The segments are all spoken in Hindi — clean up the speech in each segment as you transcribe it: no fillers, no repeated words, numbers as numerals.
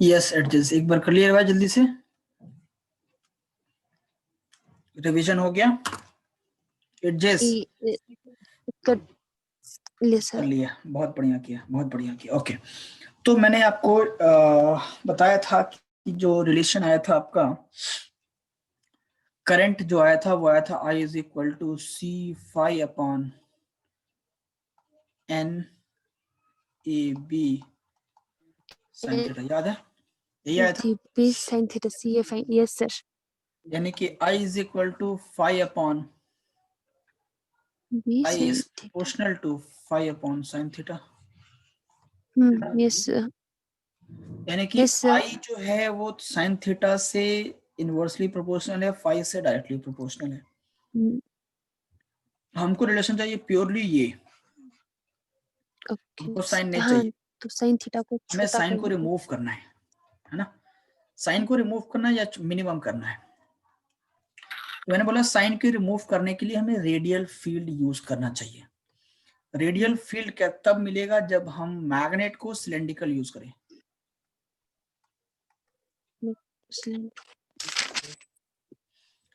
यस एडजस्ट एक बार कर लिया भाई जल्दी से, रिवीजन हो गया। एडजस्ट कर लिया, बहुत बढ़िया किया, बहुत बढ़िया किया। ओके, तो मैंने आपको बताया था कि जो रिलेशन आया था आपका करंट जो आया था वो आया था I is equal to C phi upon N A B sine theta, याद है यही आया था। B sine theta C A fine, yes sir. यानी कि I is equal to phi upon B I sine is theta, proportional to phi upon sine theta. Yes sir. यानी कि यस सर, I जो है वो साइन थीटा से इनवर्सली प्रोपोर्शनल है, फाई से डायरेक्टली प्रोपोर्शनल है। हमको रिलेशन चाहिए प्योरली ये, ओके हमको साइन नहीं हाँ, चाहिए, तो साइन थीटा को हमें छोटा साइन कर को रिमूव करना है ना, साइन को रिमूव करना है या मिनिमम करना है। तो मैंने बोला साइन को रिमूव करने के लिए हमें रेडियल फील्ड यूज करना चाहिए। रेडियल फील्ड क्या तब मिलेगा जब हम मैग्नेट को सिलेंड्रिकल यूज करें,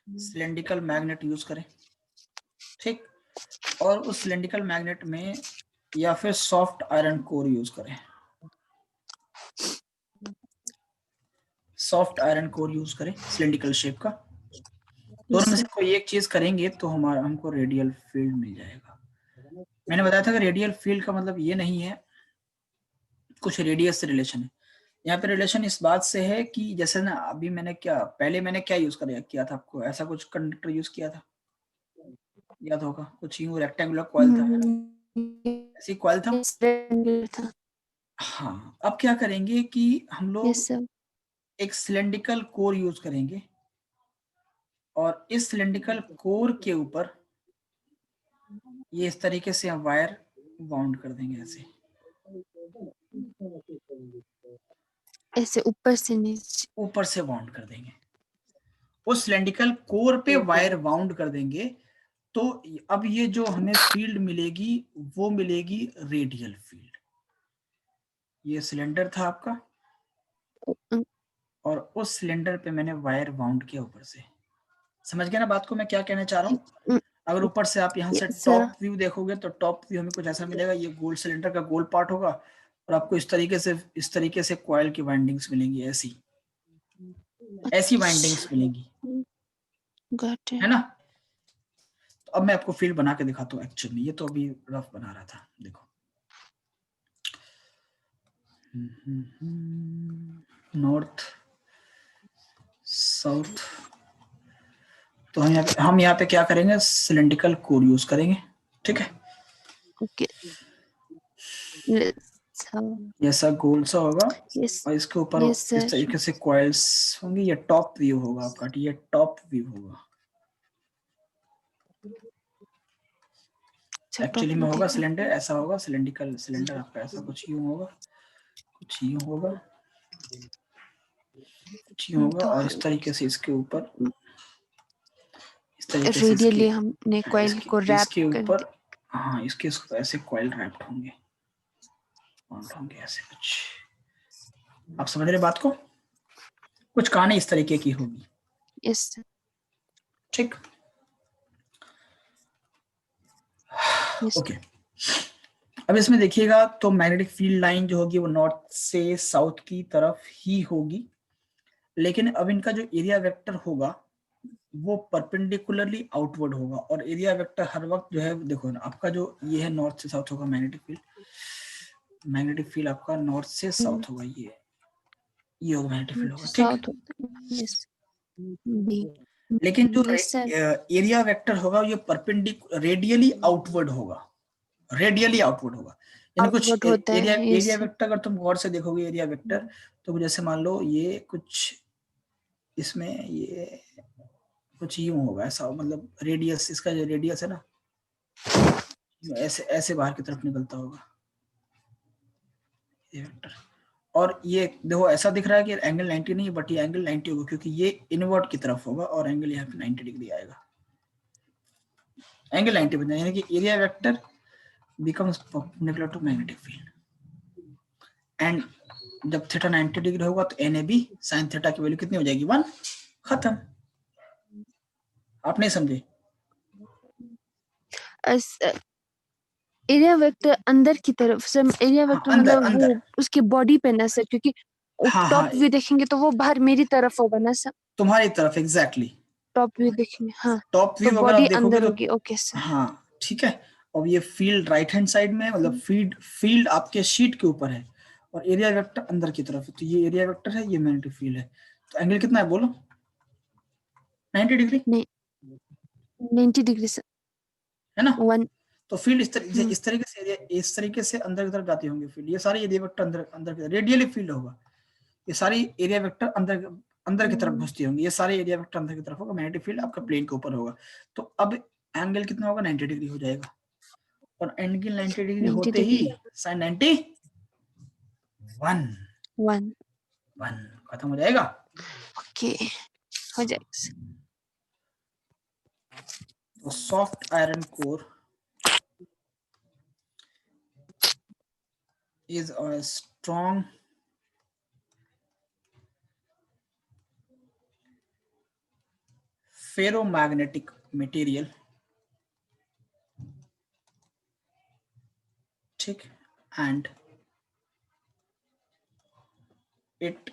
सिलेंड्रिकल मैग्नेट यूज करें, ठीक। और उस सिलेंड्रिकल मैग्नेट में या फिर सॉफ्ट आयरन कोर यूज करें, सॉफ्ट आयरन कोर यूज करें सिलेंड्रिकल शेप का। दोनों में से कोई एक चीज करेंगे तो हमारा हमको रेडियल फील्ड मिल जाएगा। मैंने बताया था कि रेडियल फील्ड का मतलब ये नहीं है कुछ रेडियस से रिलेशन है, यहाँ पे रिलेशन इस बात से है कि जैसे ना अभी मैंने पहले मैंने क्या यूज किया था, आपको ऐसा कुछ कंडक्टर यूज किया था, याद होगा, कुछ यूं रेक्टेंगुलर कॉइल था, ऐसी कॉइल था। हाँ, अब क्या करेंगे कि हम लोग एक सिलेंड्रिकल कोर यूज करेंगे और इस सिलेंड्रिकल कोर के ऊपर ये इस तरीके से हम वायर बाउंड कर देंगे, ऐसे ऊपर से बाउंड कर देंगे, उस सिलेंड्रिकल कोर पे वायर बाउंड कर देंगे। तो अब ये जो हमें फील्ड मिलेगी वो मिलेगी रेडियल फील्ड। ये सिलेंडर था आपका और उस सिलेंडर पे मैंने वायर बाउंड किया ऊपर से। समझ गए ना बात को मैं क्या कहना चाह रहा हूँ। अगर ऊपर से आप यहाँ से टॉप व्यू देखोगे तो टॉप व्यू हमें कुछ ऐसा मिलेगा, ये गोल सिलेंडर का गोल पार्ट होगा और आपको इस तरीके से कॉइल की वाइंडिंग्स मिलेंगी, ऐसी वाइंडिंग्स मिलेंगी, है ना। तो अब मैं आपको फील्ड बना के दिखाता हूँ एक्चुअल में, ये तो अभी रफ बना रहा था, देखो नॉर्थ साउथ। तो हम यहाँ पे क्या करेंगे, सिलेंड्रिकल कोर यूज करेंगे, ठीक है। ओके, ऐसा गोल सा होगा और इसके ऊपर इस तरीके से कॉइल्स होंगी। ये टॉप व्यू होगा आपका, ये टॉप व्यू होगा, एक्चुअली में होगा सिलेंडर ऐसा होगा, सिलेंड्रिकल सिलेंडर आपका ऐसा कुछ यूं होगा, कुछ यूं होगा, कुछ यूं होगा और इस तरीके से इसके ऊपर इस तरीके से रेडियली हमने कॉइल को रैप इसके ऊपर, हाँ इसके ऐसे कॉइल रैप्ड होंगे ऐसे कुछ। आप समझ रहे बात को, कुछ कहानी इस तरीके की होगी, यस ठीक। ओके, अब इसमें देखिएगा तो मैग्नेटिक फील्ड लाइन जो होगी वो नॉर्थ से साउथ की तरफ ही होगी, लेकिन अब इनका जो एरिया वेक्टर होगा वो परपेंडिकुलरली आउटवर्ड होगा। और एरिया वेक्टर हर वक्त जो है, देखो ना आपका जो ये है नॉर्थ से साउथ होगा मैग्नेटिक फील्ड आपका नॉर्थ से साउथ होगा, ये होगा मैग्नेटिक फील्ड होगा, ठीक। लेकिन जो एरिया वेक्टर होगा ये परपेंडिकुलर रेडियली आउटवर्ड होगा, यानी कुछ एरिया वेक्टर अगर तुम गौर से देखोगे एरिया वेक्टर, तो जैसे मान लो ये कुछ इसमें ये कुछ यूं होगा, ऐसा मतलब रेडियस, इसका जो रेडियस है ना ऐसे ऐसे बाहर की तरफ निकलता होगा ये वेक्टर। और ये देखो ऐसा दिख रहा है कि एंगल 90 नहीं, बट ये एंगल 90 होगा क्योंकि ये इनवर्ट की तरफ होगा और एंगल यहाँ पे 90 डिग्री आएगा, एंगल 90 बन जाएगा, यानी कि area vector becomes perpendicular to magnetic field and जब थीटा 90 डिग्री होगा तो NAB sin थीटा की वैल्यू कितनी हो जाएगी 1, खत्म। आप नहीं समझे? एरिया वेक्टर अंदर की तरफ से, एरिया वेक्टर अंदर मतलब अंदर वो उसके बॉडी पे ना सर, क्योंकि हाँ टॉप व्यू देखेंगे तो वो बाहर मेरी तरफ होगा ना सर, तुम्हारी तरफ एग्जैक्टली। टॉप व्यू देखेंगे हाँ, टॉप तो व्यू अगर आप बॉडी देखोगे अंदर तो होगी। Okay sir. हाँ ठीक है। और ये फील्ड राइट हैंड साइड में है, मतलब फील्ड आपके शीट के ऊपर है और एरिया वेक्टर अंदर की तरफ है। तो ये एरिया वेक्टर है, ये मैग्नेटिक फील्ड है। तो एंगल कितना है बोलो? 90 डिग्री नहीं 90 डिग्री सर, है ना। 1। तो फील्ड इस तरीके से अंदर की तरफ जाती होंगी फील्ड। ये सारी एरिया वेक्टर अंदर अंदर की रेडियली फील्ड होगा। ये सारी एरिया वेक्टर अंदर अंदर की तरफ घुसती होंगी। ये सारे एरिया वेक्टर अंदर की तरफ होगा। मैग्नेटिक फील्ड आपका प्लेन के ऊपर होगा। तो अब एंगल कितना होगा? 90 डिग्री हो जाएगा। और एंगल 90 डिग्री 90 होते ही डिग्री sin 90 1 1। खत्म हो जाएगा। ओके हो जाएगा सर। तो soft iron core is a strong ferromagnetic material, ठीक, and it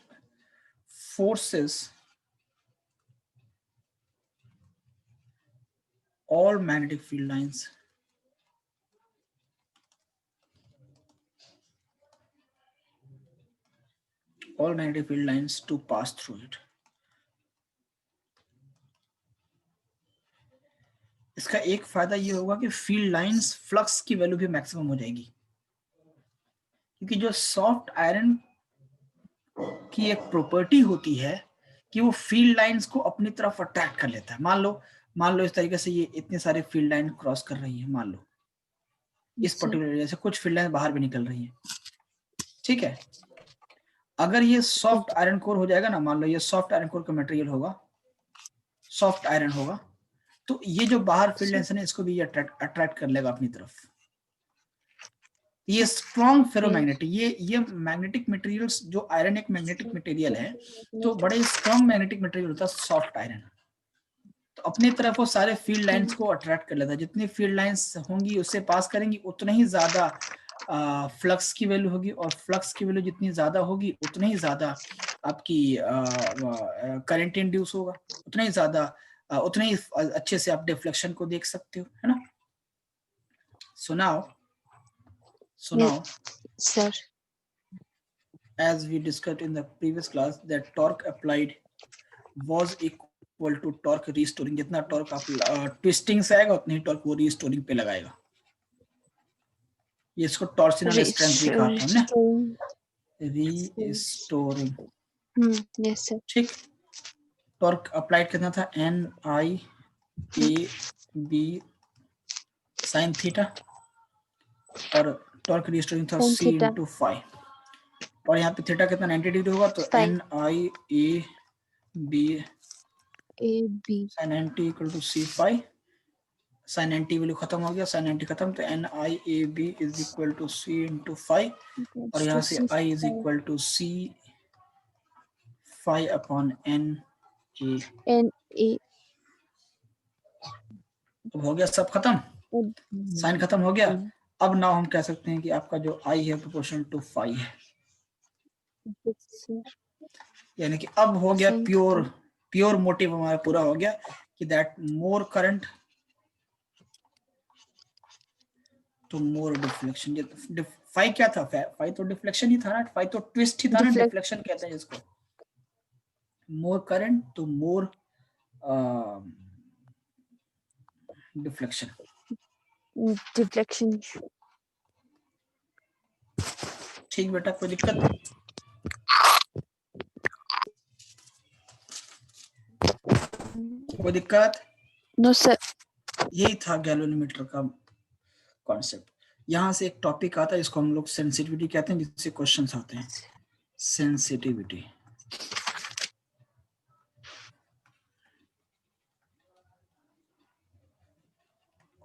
forces all magnetic field lines to pass through it. इसका एक फायदा ये होगा कि फील्ड लाइंस फ्लक्स की वैल्यू भी मैक्सिमम हो जाएगी, क्योंकि जो सॉफ्ट आयरन की एक प्रॉपर्टी होती है कि वो फील्ड लाइंस को अपनी तरफ अट्रैक्ट कर लेता है। मान लो इस तरीके से ये इतने सारे फील्ड लाइन क्रॉस कर रही है, मान लो इस पर्टिकुलर एरिया से कुछ फील्ड लाइन बाहर भी निकल रही है, ठीक है। अगर ये सॉफ्ट आयरन कोर हो जाएगा ना, मान लो ये सॉफ्ट आयरन कोर का मटेरियल होगा, सॉफ्ट आयरन होगा, तो ये जो बाहर फील्ड लाइंस है इसको भी ये अट्रैक्ट कर लेगा अपनी तरफ। ये स्ट्रॉन्ग फेरोमैग्नेटिक, ये मैग्नेटिक मटेरियल्स, जो आयरन एक मैग्नेटिक मटेरियल है, तो बड़े स्ट्रॉन्ग मैग्नेटिक मटेरियल होता है सॉफ्ट आयरन। तो अपनी तरफ वो सारे फील्ड लाइंस को अट्रैक्ट कर लेता है। जितनी फील्ड लाइंस होंगी उससे पास करेंगी उतना ही ज्यादा फ्लक्स की वैल्यू होगी, और फ्लक्स की वैल्यू जितनी ज्यादा होगी उतना ही ज्यादा आपकी करंट इंड्यूस होगा, उतना ही ज्यादा उतना ही अच्छे से आप डिफ्लेक्शन को देख सकते हो, है ना। So now sir, as we discussed in the previous class, that torque applied was equal to torque restoring. जितना टॉर्क आप ट्विस्टिंग से आएगा उतनी टॉर्क वो रीस्टोरिंग पे लगाएगा। ये इसको टॉर्सिनल स्ट्रेंथ भी कहा था हमने, रीस्टोरिंग। yes sir, ठीक। टॉर्क अप्लाइड कितना था? NIAB sin थीटा, और टॉर्क रीस्टोरिंग था sin C theta into phi। और यहाँ पे थीटा कितना 90 डिग्री होगा, तो phi NIAB AB sin 90 equal to C phi। sin 90 value खत्म हो गया, sin 90 खत्म, तो NIAB is equal to C into phi, और यहाँ से I is equal to C phi upon NA। हो गया सब खत्म, साइन खत्म हो गया। अब नाउ हम कह सकते हैं कि आपका जो I है प्रोपोर्शनल टू phi है, यानी कि अब हो गया प्योर मोटिव हमारा पूरा हो गया कि दैट मोर करंट तो मोर डिफ्लेक्शन। फाई क्या था? फाई तो डिफ्लेक्शन ही था ना, फाई तो ट्विस्ट ही था ना, डिफ्लेक्शन कहते हैं जिसको। मोर करंट तो मोर डिफ्लेक्शन। ठीक बेटा, कोई दिक्कत? कोई दिक्कत? No sir. यही था गैल्वेनोमीटर का कॉन्सेप्ट। यहाँ से एक टॉपिक आता है, इसको हम लोग सेंसिटिविटी कहते हैं, जिससे क्वेश्चंस आते हैं। सेंसिटिविटी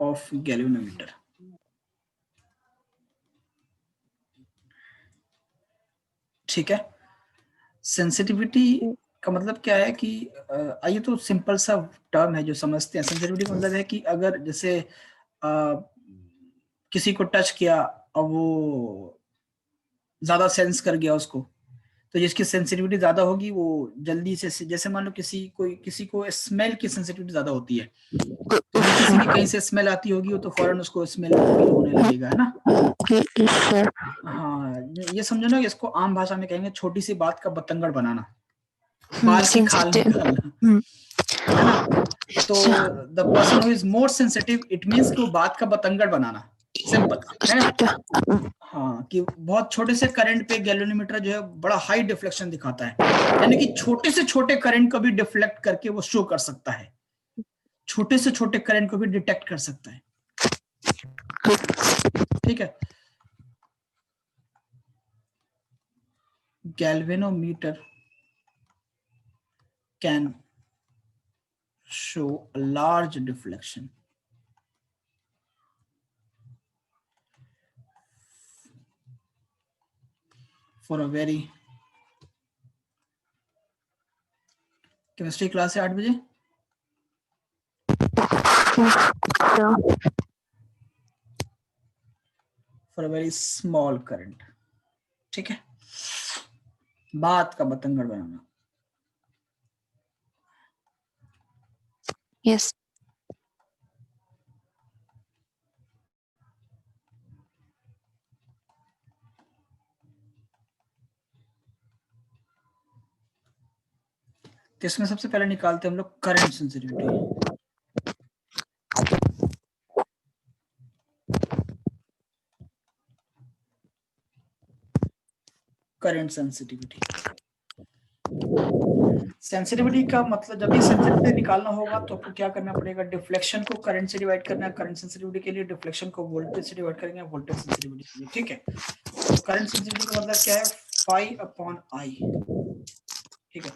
ऑफ ठीक है। सेंसिटिविटी का मतलब क्या है कि आइए तो सिंपल सा टर्म है जो समझते हैं। सेंसिटिविटी का मतलब है कि अगर जैसे किसी को टच किया और वो ज्यादा सेंस कर गया उसको, तो जिसकी सेंसिटिविटी ज्यादा होगी वो जल्दी से, जैसे मान लो किसी को स्मेल की सेंसिटिविटी ज्यादा होती है, तो जो किसी की कहीं से स्मेल आती होगी वो तो फौरन उसको स्मेल फील होने लगेगा, है ना। हाँ, ये समझो ना कि इसको आम भाषा में कहेंगे छोटी सी बात का बतंगड़ बनाना, बाल की खाल निकालना, है ना। तो the person who is more sensitive, it means कि वो बात का बतंगड़ बनाना, सिंपल है। हाँ, कि बहुत छोटे से करंट पे गैल्वेनोमीटर जो है बड़ा हाई डिफ्लेक्शन दिखाता है, यानी कि छोटे से छोटे करंट को भी डिफ्लेक्ट करके वो शो कर सकता है, छोटे से छोटे करंट को भी डिटेक्ट कर सकता है, ठीक है। Galvanometer can show a large deflection for a very chemistry class है 8 बजे। for a very small current, ठीक है, बात का बतंगड़ बनाना। यस। तो इसमें सबसे पहले निकालते हैं हम लोग current sensitivity. Current sensitivity, sensitivity का मतलब जब भी सेंसिटिविटी निकालना होगा तो आपको क्या करना पड़ेगा, डिफ्लेक्शन को करंट से डिवाइड करना है, करंट सेंसिटिविटी के लिए डिफ्लेक्शन को वोल्टेज से डिवाइड करेंगे वोल्टेज सेंसिटिविटी के लिए, ठीक है। तो करंट सेंसिटिविटी का मतलब क्या है, फाई अपॉन आई, ठीक है।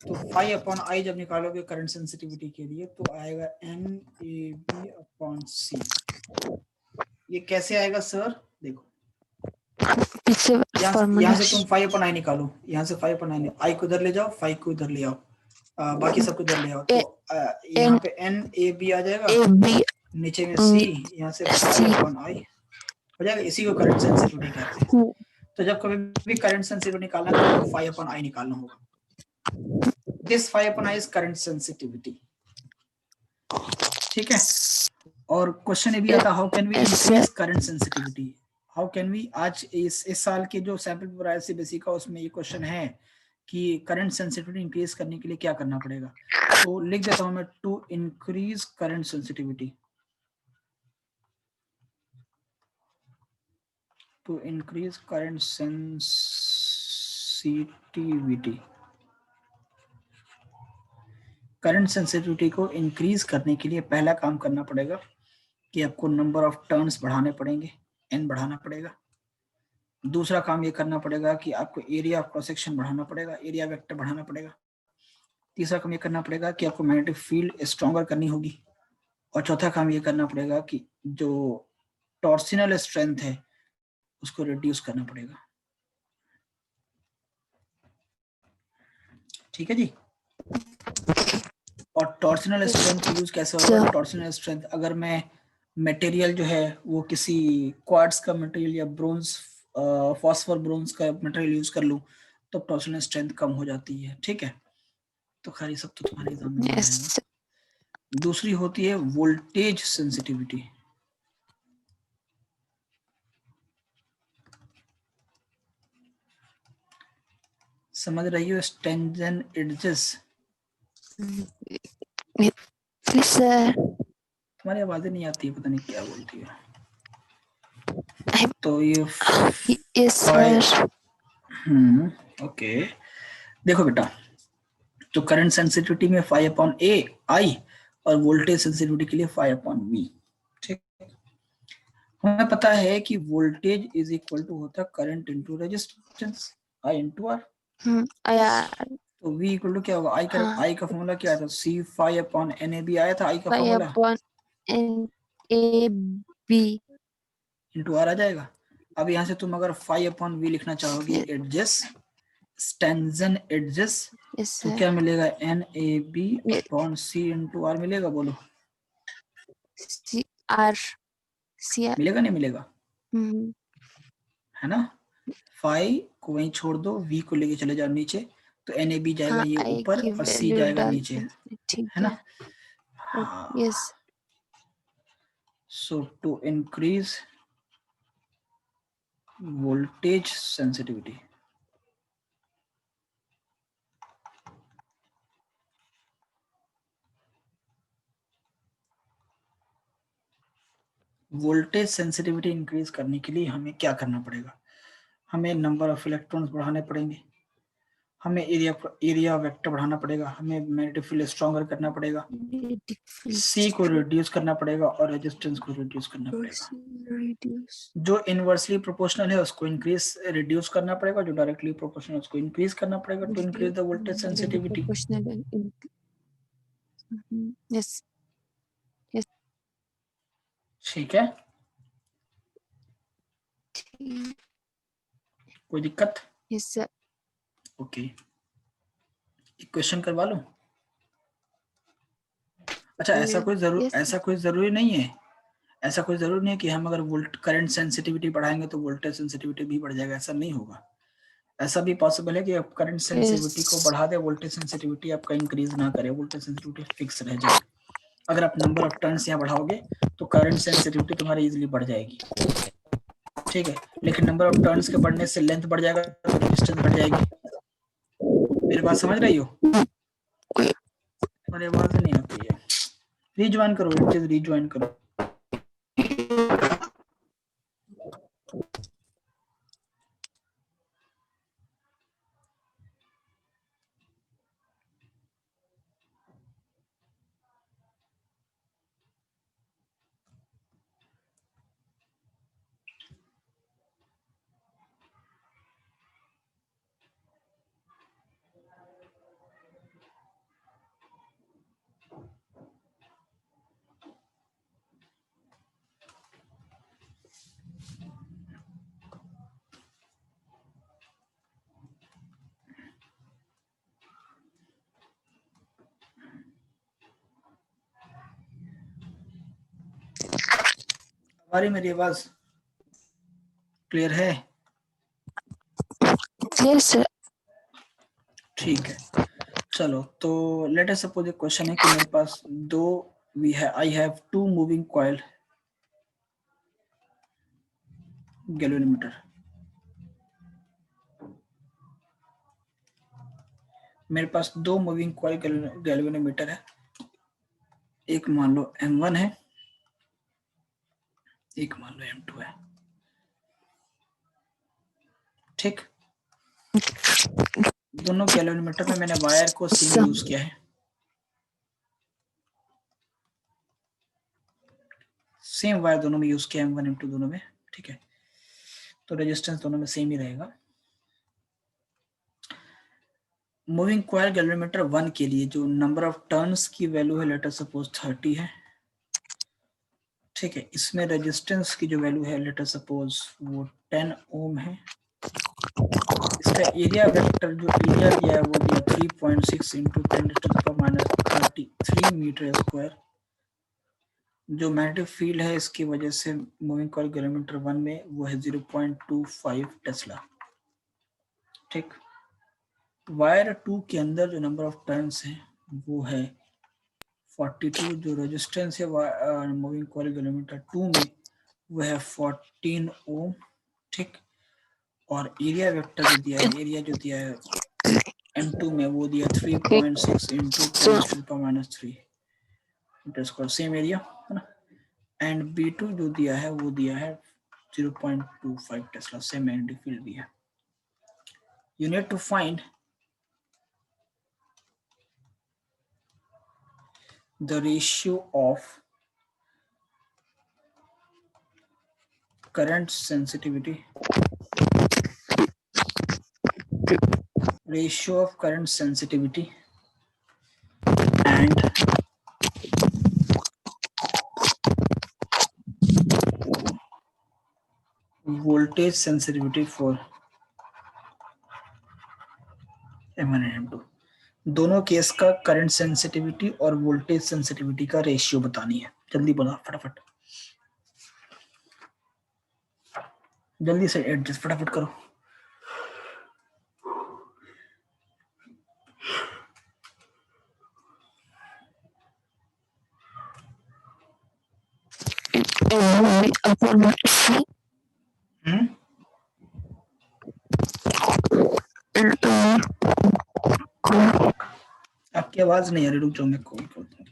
तो फाई अपॉन आई जब निकालोगे करंट सेंसिटिविटी के लिए तो आएगा एन ए बी अपॉन सी। ये कैसे आएगा सर, देखो यहाँ से तुम फाइव अपॉन आई निकालो, यहाँ से फाइव अपॉन आई को इधर ले जाओ, फाइव को इधर ले आओ, बाकी सबको इधर ले आओ, तो यहाँ पे एन ए बी आ जाएगा, नीचे में सी, यहाँ से फाइव अपॉन आई हो जाएगा। इसी को करंट सेंसिटिविटी कहते हैं। तो जब कभी भी करंट सेंसिटिविटी निकालना है तो आपको फाइव अपॉन आई निकालना होगा। This five upon I is current sensitivity, ठीक है। और क्वेश्चन ये भी आता, how can we increase current sensitivity, how can we, आज इस साल के जो सैंपल पेपर आया सीबीएसई का उसमें ये क्वेश्चन है कि करंट सेंसिटिविटी इंक्रीज करने के लिए क्या करना पड़ेगा। तो लिख देता हूं मैं, to increase current sensitivity, to increase current sensitivity, current sensitivity को इंक्रीज करने के लिए पहला काम करना पड़ेगा कि आपको नंबर ऑफ टर्न्स बढ़ाने पड़ेंगे, एन बढ़ाना पड़ेगा। दूसरा काम ये करना पड़ेगा कि आपको एरिया ऑफ क्रॉस सेक्शन बढ़ाना पड़ेगा, एरिया वेक्टर बढ़ाना पड़ेगा। तीसरा काम ये करना पड़ेगा कि आपको मैग्नेटिक फील्ड स्ट्रॉन्गर करनी होगी। और चौथा काम ये करना पड़ेगा कि जो टॉर्सिनल स्ट्रेंथ है उसको रिड्यूस करना पड़ेगा, ठीक है जी। और टॉर्सिनल स्ट्रेंथ का यूज कैसे होगा, टॉर्सिनल स्ट्रेंथ अगर मैं मटेरियल जो है वो किसी क्वार्ट्ज का मटेरियल या ब्रोंज फॉस्फोर ब्रोंज का मटेरियल यूज कर लूं तो टॉर्सिनल स्ट्रेंथ कम हो जाती है, ठीक है। तो खैर सब तो तुम्हारे एग्जाम में नहीं आएगा। दूसरी होती है वोल्टेज सेंसिटिविटी, समझ रही हो, स्टेंजन एडजेस, तुम्हारी आवाजें नहीं आती है, पता नहीं क्या बोलती है। तो ये ओके, देखो बेटा, तो करंट सेंसिटिविटी में 5 अपॉन ए आई और वोल्टेज सेंसिटिविटी के लिए 5 अपॉन वी, ठीक। हमें पता है कि वोल्टेज इज इक्वल टू होता है current into resistance, I into R. तो वी इक्वल टू क्या होगा, आई का फॉर्मूला क्या था, C 5 upon N A B आया था, आई का फॉर्मूला इनटू आर आ जाएगा। अब यहाँ से तुम अगर 5 अपॉन वी लिखना चाहोगे एडजस्ट, स्टैंजन एडजस, yes तो sir, क्या मिलेगा NAB yes, upon C into R मिलेगा, बोलो CR CR मिलेगा नहीं मिलेगा, हम्म, है ना। फाई को वहीं छोड़ दो, V को लेके चले जाओ नीचे, तो NAB जाएगा हाँ ये आई ऊपर की और C वैल्यू जाएगा डाल नीचे, ठीक है है, ना। हाँ, yes so to increase voltage sensitivity, voltage sensitivity increase करने के लिए हमें क्या करना पड़ेगा, हमें नंबर ऑफ इलेक्ट्रॉन्स बढ़ाने पड़ेंगे, हमें एरिया वेक्टर बढ़ाना पड़ेगा, हमें मैग्नेटिक फील्ड स्ट्रॉन्गर करना पड़ेगा, C को रिड्यूस करना पड़ेगा और रेजिस्टेंस को रिड्यूस करना पड़ेगा। reduce जो इनवर्सली प्रोपोर्शनल है उसको इंक्रीज रिड्यूस करना पड़ेगा, जो डायरेक्टली प्रोपोर्शनल है उसको इंक्रीज करना पड़ेगा to increase the voltage sensitivity. proportional yes yes ठीक है, ठीक, कोई दिक्कत? yes sir, ओके, इक्वेशन करवा लूं। अच्छा, yes sir, ऐसा कोई जरूरी नहीं है, ऐसा कोई जरूरी नहीं है कि हम अगर वोल्ट करंट सेंसिटिविटी बढ़ाएंगे तो वोल्टेज सेंसिटिविटी भी बढ़ जाएगा, ऐसा नहीं होगा। ऐसा भी पॉसिबल है कि आप करंट सेंसिटिविटी को yes बढ़ा दे, वोल्टेज सेंसिटिविटी आपका इंक्रीज ना करे, वोल्टेज सेंसिटिविटी फिक्स रह जाए। अगर आप नंबर ऑफ टर्न्स यहाँ बढ़ाओगे तो करंट सेंसिटिविटी तुम्हारी इजीली बढ़ जाएगी, ठीक है, लेकिन नंबर ऑफ टर्न्स के बढ़ने से लेंथ बढ़ जाएगा तो रेजिस्टेंस बढ़ जाएगी। मेरी बात समझ रही हो? तुम्हारी आवाज नहीं आती है, रीज्वाइन करो, इट इज रीज्वाइन करो। हमारी मेरी आवाज क्लियर है? yes sir, ठीक है, चलो तो लेट अस सपोज एक क्वेश्चन है कि मेरे पास दो I have two moving coil galvanometer, मेरे पास दो मूविंग कॉइल गैल्वेनोमीटर है, एक मान लो M1 है, एक मान लो M2 है, ठीक। दोनों गैल्वेनोमीटर में मैंने वायर को सेम यूज किया है, सेम वायर दोनों में यूज किया, M1 M2 दोनों में, ठीक है, तो रेजिस्टेंस दोनों में सेम ही रहेगा। मूविंग कॉइल गैल्वेनोमीटर 1 के लिए जो नंबर ऑफ टर्न्स की वैल्यू है लेट अस सपोज 30 है, ठीक है, इसमें रेजिस्टेंस की जो वैल्यू है लेट अस सपोज वो 10 ओम है, इसका एरिया वेक्टर जो एरिया दिया है वो दिया 3.6 इंटू 10⁻³ मीटर स्क्वायर, जो मैग्नेटिक फील्ड है इसकी वजह से मूविंग कॉइल गैल्वेनोमीटर 1 में वो है 0.25 टेस्ला, ठीक। वायर 2 के अंदर जो नंबर ऑफ टर्न्स है वो है 42, जो रेजिस्टेंस है मूविंग कॉइल गैल्वेनोमीटर 2 में वो है 14 ओम, ठीक, और एरिया वेक्टर जो दिया है, एरिया जो दिया है M2 में वो दिया 3.6 into 10⁻³ metre square, same area है ना, एंड B2 जो दिया है वो दिया है 0.25 टेस्ला, सेम मैग्नेटिक फील्ड भी है। You need to find the ratio of current sensitivity and voltage sensitivity for M1 and M2 दोनों केस का करंट सेंसिटिविटी और वोल्टेज सेंसिटिविटी का रेशियो बतानी है। जल्दी बोला फटाफट, जल्दी से एडजस्ट फटाफट करो। आपकी आवाज नहीं आ रही, रुक जाओ मैं कॉल करता हूँ।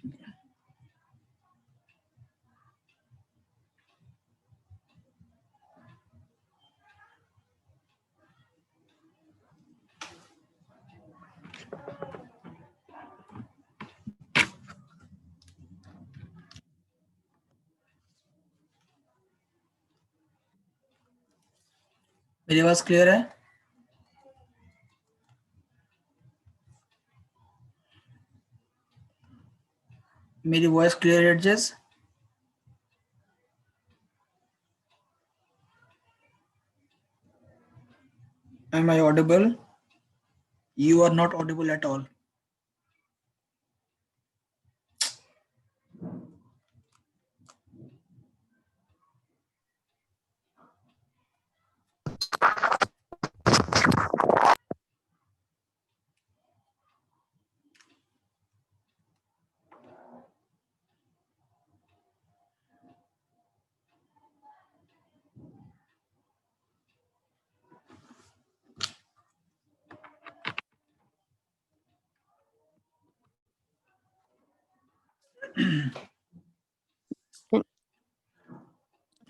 मेरी आवाज क्लियर है? मेरी वॉइस क्लियर है adjust? Am I audible? You are not audible at all.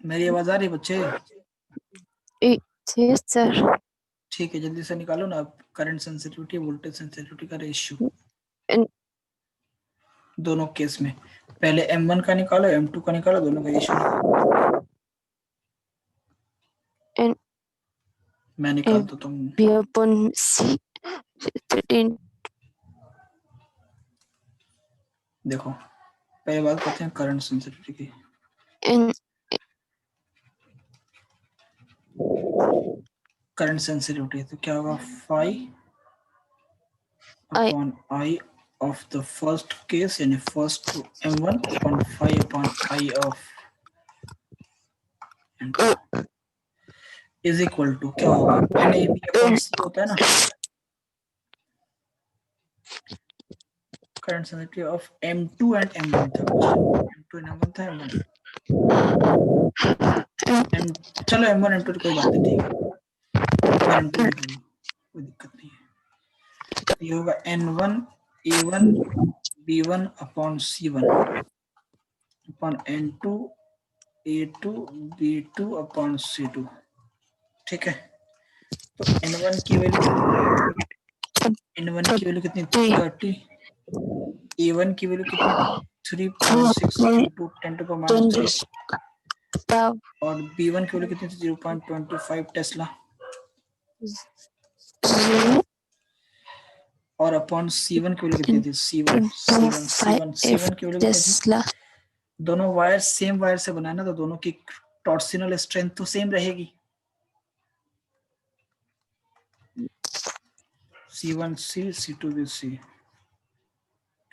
मेरी आवाज आ रही है बच्चे? Yes sir. ठीक है, जल्दी से निकालो ना आप करंट सेंसिटिविटी वोल्टेज सेंसिटिविटी का रेशियो दोनों केस में। पहले M1 का निकालो, M2 का निकालो, दोनों का रेशियो निकालो। मैं निकाल दो तुम। देखो पहले बात करते हैं करंट सेंसिटिविटी की। करंट सेंसिटिविटी तो क्या होगा, phi upon I of the first case यानी first to M1 upon phi upon I of M2 is equal to क्या होगा, NAB upon C होता है ना, current sensitivity of M2 and M1 था, M2 and M1 था, चलो M1 M2 कोई बात नहीं, ठीक है M2 कोई दिक्कत नहीं है। ये होगा N1 A1 B1 upon C1 upon N2 A2 B2 upon C2, ठीक है। तो N1 की वैल्यू कितनी 30, A1 की वैल्यू कितनी 3.6 into 10 to the minus 3 और B1 की वैल्यू कितनी थी 0.25 टेस्ला और अपॉन C1 की वैल्यू कितनी थी C1 की वैल्यू कितनी थी। दोनों वायर सेम वायर से बनाए ना, तो दोनों की टॉर्सिनल स्ट्रेंथ तो सेम रहेगी, C1C C2C,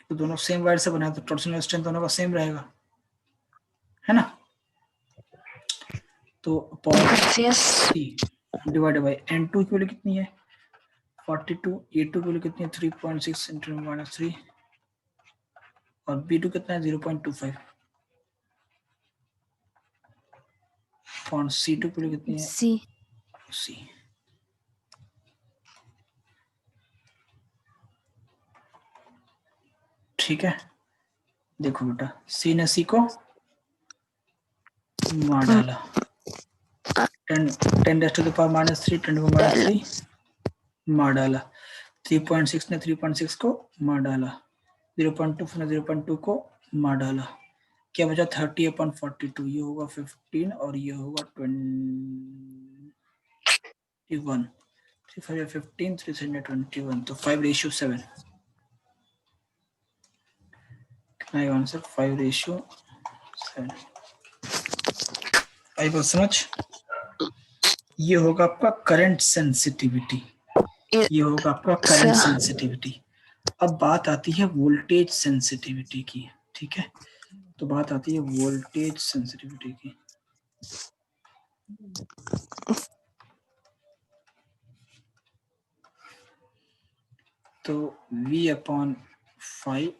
तो दोनों सेम वायर से बनाए तो टॉर्सिनल स्ट्रेंथ दोनों का सेम रहेगा, है ना। तो upon C divided by N2 की वैल्यू कितनी है 42, A2 की वैल्यू कितनी है 3.6 into -3 और B2 कितना है 0.25 और C2 की वैल्यू कितनी है C। ठीक है, देखो बेटा C ने C को मार डाला 10 to the power -3 10 to the power -3 मार डाला, 3.6 ने 3.6 को मार डाला, 0.2 ने 0.2 को मार डाला, क्या बचा 30/42, ये होगा 15 और ये होगा 21, 3 15 321, तो 5:7 कितना है आंसर 5:7। आई बात समझ, ये होगा आपका करंट सेंसिटिविटी। ये होगा आपका करंट सेंसिटिविटी। अब बात आती है वोल्टेज सेंसिटिविटी की, ठीक है। तो बात आती है वोल्टेज सेंसिटिविटी की। तो V upon 5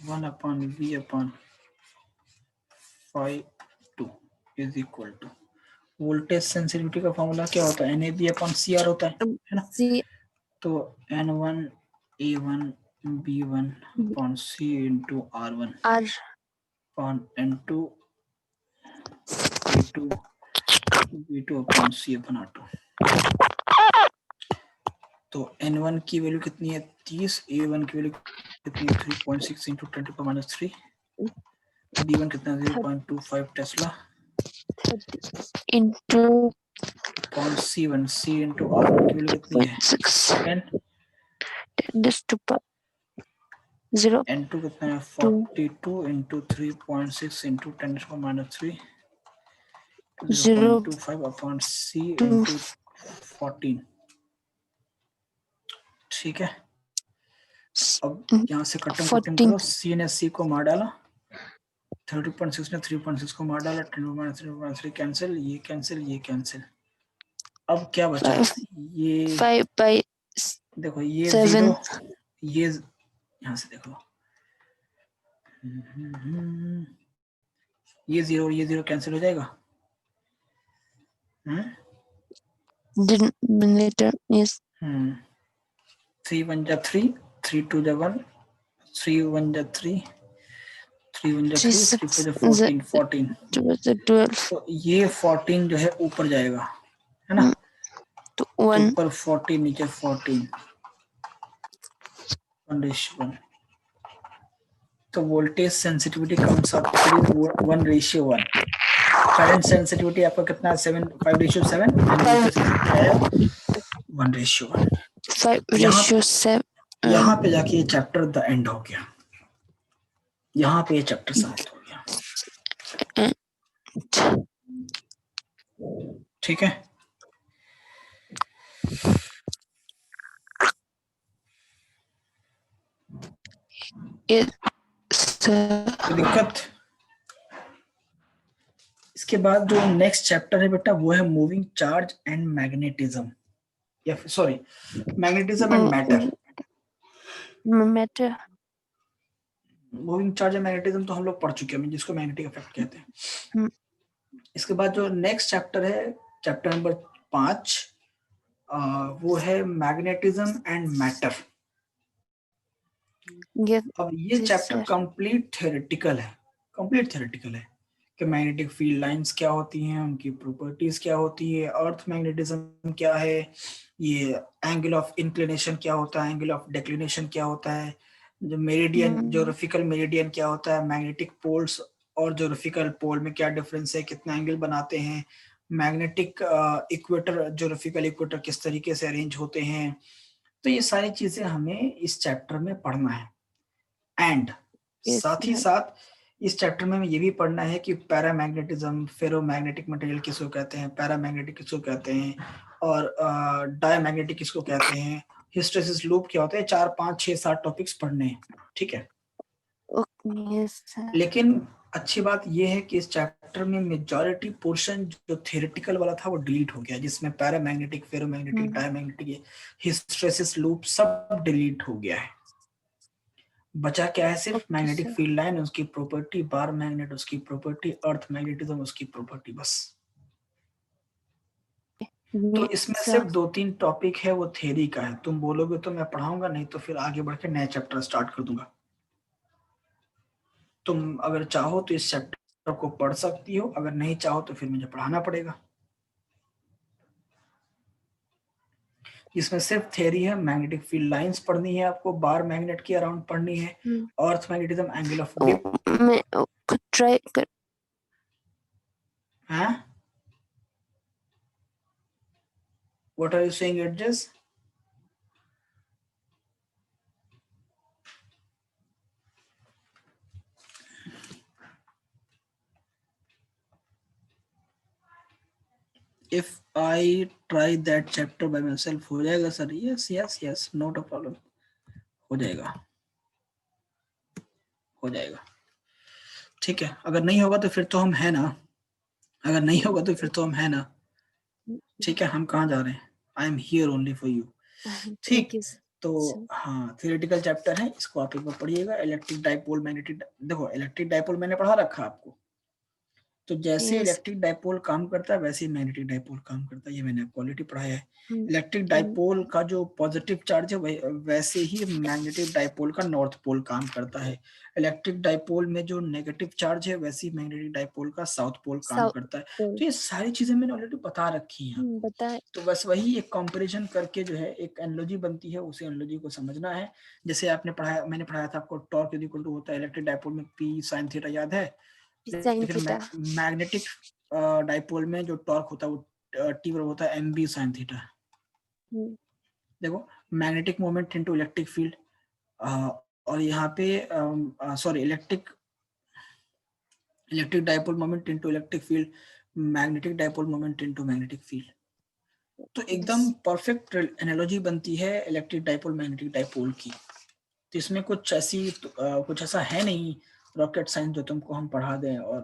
1/V/5 2 is equal to voltage sensitivity का फॉर्मूला क्या होता है, NAV/CR होता है ना। तो N1 A1 B1 upon C into R1 upon N2 A2 B2 upon C upon R2। तो N1 की वैल्यू कितनी है 30, A1 की वैल्यू कितनी है 3.6 इंटू 10⁻³ B1 कितना 0.25 Tesla into upon C1 C into R1 की वैल्यू कितनी है 0 N2 कितना है 42 into 3.6 into 10⁻³ 0.25 upon C into 14। ठीक है। अब यहाँ से कटिंग करो, C ने C को मार डाला, 30.6 ने 3.6 को मार डाला, 10⁻³ कैंसिल, ये कैंसिल, ये कैंसिल। अब क्या बचा, ये 5/7 देखो ये 0, ये यहाँ से देखो ये 0 कैंसिल हो जाएगा। डिनोमिनेटर इज 3 1 जा 3 3 2 जा 1 3 1 जा 3 3 1 जा 3 3 4 जा 14 14। तो ये 14 जो है ऊपर जाएगा, है ना। तो ऊपर 14 नीचे 14 1:1। तो voltage sensitivity comes up to 1:1। Current sensitivity आपका कितना 5:7 1:1। यहाँ पे जाके ये चैप्टर द एंड हो गया, यहाँ पे ये चैप्टर समाप्त हो गया। ठीक है। दिक्कत। इसके बाद जो नेक्स्ट चैप्टर है बेटा वो है मूविंग चार्ज एंड मैग्नेटिज्म, या फिर sorry magnetism and matter. Moving charge and magnetism तो हम लोग पढ़ चुके हैं, जिसको मैग्नेटिक इफेक्ट कहते हैं। इसके बाद जो नेक्स्ट चैप्टर है, चैप्टर नंबर 5, वो है मैग्नेटिज्म एंड मैटर। अब ये चैप्टर कंप्लीट थ्योरेटिकल है, कि मैग्नेटिक फील्ड लाइंस क्या होती हैं, उनकी प्रॉपर्टीज क्या होती है, अर्थ मैग्नेटिज्म क्या है, ये एंगल ऑफ इंक्लिनेशन क्या होता है, एंगल ऑफ डिक्लिनेशन क्या होता है, जो मेरिडियन ज्योग्राफिकल मेरिडियन क्या होता है, मैग्नेटिक पोल्स और ज्योग्राफिकल पोल में क्या डिफरेंस है, कितना एंगल बनाते हैं, मैग्नेटिक इक्वेटर ज्योग्राफिकल इक्वेटर किस तरीके से अरेंज होते हैं। तो ये सारी चीजें हमें इस चैप्टर में पढ़ना है। एंड साथ ही साथ इस चैप्टर में ये भी पढ़ना है कि पैरामैग्नेटिज्म, फेरोमैग्नेटिक मटेरियल किसको कहते हैं, पैरामैग्नेटिक किसको कहते हैं, और डायमैग्नेटिक किसको कहते हैं, हिस्टैरिसीस लूप क्या होता है। 4 5 6 7 टॉपिक्स पढ़ने हैं, ठीक है। लेकिन अच्छी बात यह है कि इस चैप्टर में मेजॉरिटी पोर्शन जो थियोरेटिकल वाला था वो डिलीट हो गया, जिसमें paramagnetic, ferromagnetic, diamagnetic, hysteresis loop सब डिलीट हो गया है। बचा क्या है, सिर्फ मैग्नेटिक फील्ड लाइन, उसकी प्रॉपर्टी, बार मैग्नेट उसकी प्रॉपर्टी, अर्थ मैग्नेटिज्म उसकी प्रॉपर्टी, बस। तो इसमें सिर्फ 2-3 टॉपिक है वो थ्योरी का है। तुम बोलोगे तो मैं पढ़ाऊंगा, नहीं तो फिर आगे बढ़ के नया चैप्टर स्टार्ट कर दूंगा। तुम अगर चाहो तो इस चैप्टर को पढ़ सकती हो, अगर नहीं चाहो तो फिर मुझे पढ़ाना पड़ेगा। इसमें सिर्फ थ्योरी है, मैग्नेटिक फील्ड लाइंस पढ़नी है आपको, बार मैग्नेट के अराउंड पढ़नी है, earth magnetism, angle of dip. मैं खुद ट्राई कर। हाँ, what are you saying adjust? If I try that chapter by myself हो जाएगा sir? Yes yes yes, not a problem, हो जाएगा, हो जाएगा। ठीक है, अगर नहीं होगा तो फिर तो हम है ना, अगर नहीं होगा तो फिर तो हम है ना। ठीक है, हम कहाँ जा रहे हैं? I am here only for you. Thank ठीक, you, तो sir. हाँ, थियोरेटिकल चैप्टर है, इसको आप एक बार पढ़िएगा। इलेक्ट्रिक डाइपोल मैग्नेटिक, देखो इलेक्ट्रिक डाइपोल मैंने पढ़ा रखा आपको, तो जैसे Yes. इलेक्ट्रिक डाइपोल काम करता है वैसे ही मैग्नेटिक डाइपोल काम करता है, ये मैंने आपको ऑलरेडी पढ़ाया है। Mm, इलेक्ट्रिक डाइपोल का जो पॉजिटिव चार्ज है वैसे ही मैग्नेटिक डाइपोल का नॉर्थ पोल काम करता है। इलेक्ट्रिक डाइपोल में जो नेगेटिव चार्ज है वैसे ही मैग्नेटिक डाइपोल का साउथ पोल काम South करता है। Pole. तो ये सारी चीजें मैंने ऑलरेडी बता रखी हैं, बताए. तो बस वही एक कंपैरिजन करके जो है एक एनालॉजी बनती है, उसे एनालॉजी को समझना है। जैसे आपने पढ़ाया, मैंने पढ़ाया था आपको, टॉर्क इक्वल टू होता है इलेक्ट्रिक डाइपोल में पी साइन थीटा, याद है? Sin लेकिन theta. मैग्नेटिक डाइपोल में जो टॉर्क होता है वो टी बराबर होता है एम बी साइन थीटा। देखो, magnetic moment into electric field, और यहाँ पे sorry electric dipole moment into electric field, magnetic dipole moment into magnetic field. तो एकदम Yes. परफेक्ट एनालॉजी बनती है इलेक्ट्रिक डाइपोल मैग्नेटिक डाइपोल की। तो इसमें कुछ कुछ ऐसा है नहीं रॉकेट साइंस जो तुमको हम पढ़ा दें और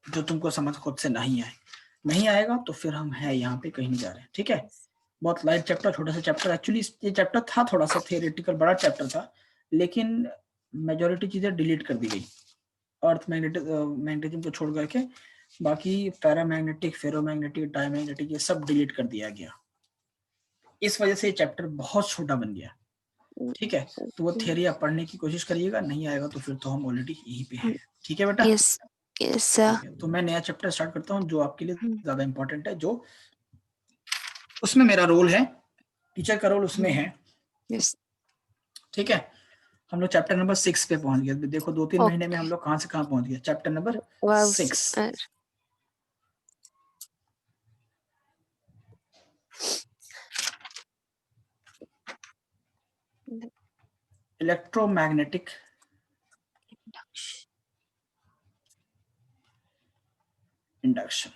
जो तुमको समझ खुद से नहीं आए, नहीं आएगा तो फिर हम है यहाँ पे कहीं नहीं जा रहे हैं। ठीक है, बहुत लाइट चैप्टर, छोटा सा चैप्टर, एक्चुअली ये चैप्टर था थोड़ा सा थियोरेटिकल, बड़ा चैप्टर था, लेकिन मेजोरिटी चीजें डिलीट कर दी गई अर्थ मैग्नेटिज्म को छोड़ करके, बाकी पैरामैग्नेटिक, फेरोमैग्नेटिक, डायमैग्नेटिक ये सब डिलीट कर दिया गया। इस वजह से ये चैप्टर बहुत छोटा बन गया। ठीक है, तो वो थियरी आप पढ़ने की कोशिश करिएगा, नहीं आएगा तो फिर तो हम ऑलरेडी यहीं पे हैं। ठीक है बेटा? Yes. Yes, sir. ठीक है, तो मैं नया चैप्टर स्टार्ट करता हूँ जो आपके लिए ज्यादा इंपॉर्टेंट है, जो उसमें मेरा रोल है, टीचर का रोल उसमें है। Yes. ठीक है, हम लोग चैप्टर नंबर 6 पे पहुंच गए। देखो 2-3 महीने में हम लोग कहां से कहां पहुंच गए, chapter number Wow. 6। Electromagnetic induction.